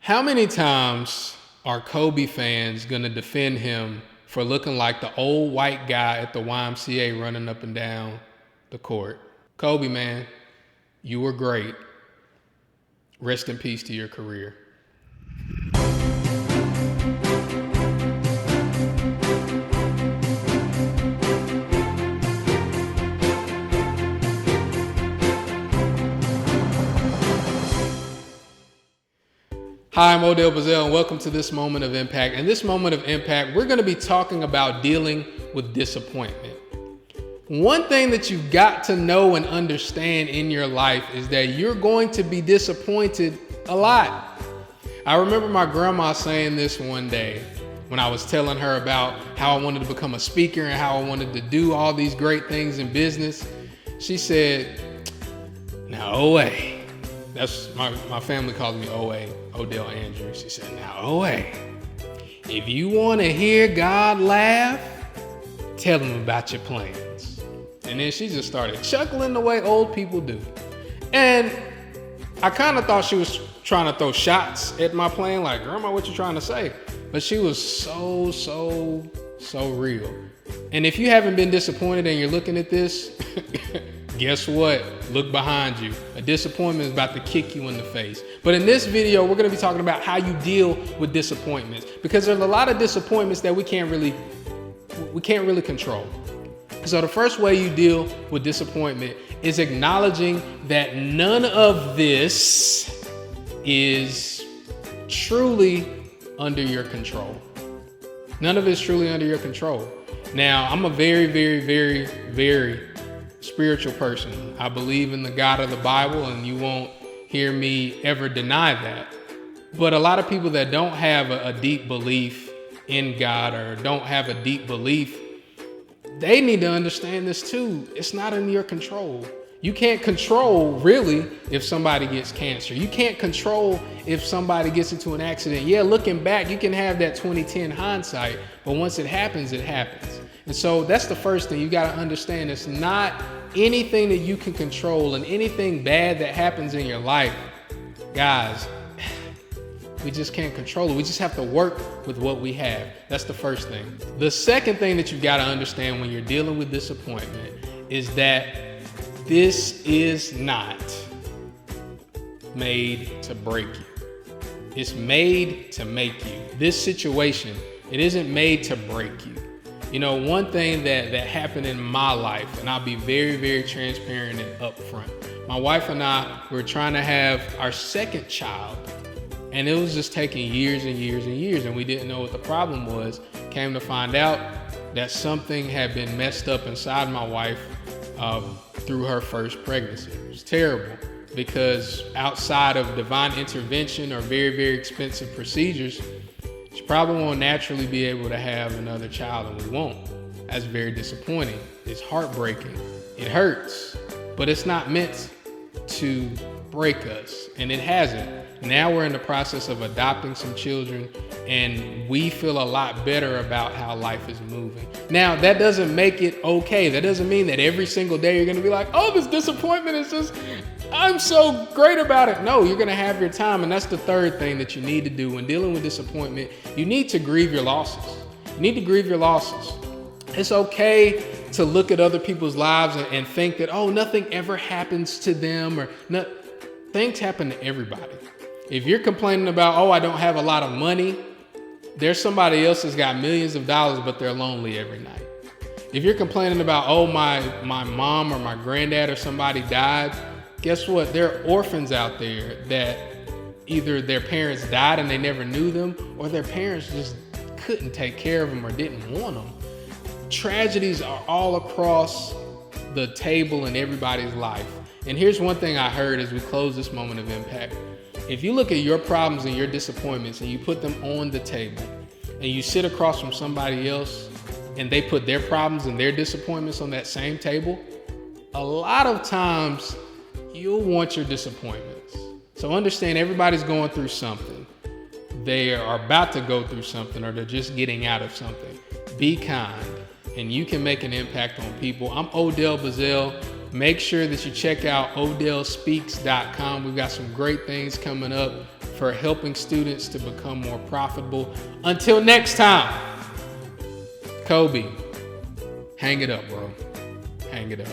How many times are Kobe fans gonna defend him for looking like the old white guy at the YMCA running up and down the court? Kobe, man, you were great. Rest in peace to your career. Hi, I'm Odell Bazell, and welcome to this Moment of Impact. In this Moment of Impact, we're going to be talking about dealing with disappointment. One thing that you've got to know and understand in your life is that you're going to be disappointed a lot. I remember my grandma saying this one day when I was telling her about how I wanted to become a speaker and how I wanted to do all these great things in business. She said, "Now, OA." That's my family calls me OA, Odell Andrews. She said, "Now, OA, if you want to hear God laugh, tell him about your plans." And then she just started chuckling the way old people do. And I kind of thought she was trying to throw shots at my plan, like, "Grandma, what you trying to say?" But she was so real. And if you haven't been disappointed and you're looking at this, guess what? Look behind you. A disappointment is about to kick you in the face. But in this video, we're going to be talking about how you deal with disappointments, because there's a lot of disappointments that we can't really control. So the first way you deal with disappointment is acknowledging that none of this is truly under your control. None of it is truly under your control. Now, I'm a very spiritual person. I believe in the God of the Bible, and you won't hear me ever deny that. But a lot of people that don't have a deep belief in God or don't have a deep belief, they need to understand this too. It's not in your control. You can't control really if somebody gets cancer. You can't control if somebody gets into an accident. Yeah, looking back, you can have that 20/10 hindsight, but once it happens, it happens. And so that's the first thing you got to understand. It's not anything that you can control, and anything bad that happens in your life, guys, we just can't control it. We just have to work with what we have. That's the first thing. The second thing that you've got to understand when you're dealing with disappointment is that this is not made to break you. It's made to make you. This situation, it isn't made to break you. You know, one thing that happened in my life, and I'll be very transparent and upfront. My wife and I were trying to have our second child, and it was just taking years and years, and we didn't know what the problem was. Came to find out that something had been messed up inside my wife through her first pregnancy. It was terrible, because outside of divine intervention or very expensive procedures, she probably won't naturally be able to have another child, and we won't. That's very disappointing. It's heartbreaking. It hurts, but it's not meant to break us, and it hasn't. Now we're in the process of adopting some children, and we feel a lot better about how life is moving. Now, that doesn't make it okay. That doesn't mean that every single day you're going to be like, "Oh, this disappointment is just, I'm so great about it." No, you're going to have your time. And that's the third thing that you need to do when dealing with disappointment. You need to grieve your losses. You need to grieve your losses. It's okay to look at other people's lives and think that, oh, nothing ever happens to them, or no, things happen to everybody. If you're complaining about, oh, I don't have a lot of money, there's somebody else that's got millions of dollars, but they're lonely every night. If you're complaining about, oh, my mom or my granddad or somebody died, guess what? There are orphans out there that either their parents died and they never knew them, or their parents just couldn't take care of them or didn't want them. Tragedies are all across the table in everybody's life. And here's one thing I heard as we close this moment of impact. If you look at your problems and your disappointments and you put them on the table, and you sit across from somebody else and they put their problems and their disappointments on that same table, a lot of times you'll want your disappointments. So understand, everybody's going through something. They are about to go through something, or they're just getting out of something. Be kind, and you can make an impact on people. I'm Odell Bazell. Make sure that you check out odellspeaks.com. We've got some great things coming up for helping students to become more profitable. Until next time, Kobe, hang it up, bro. Hang it up.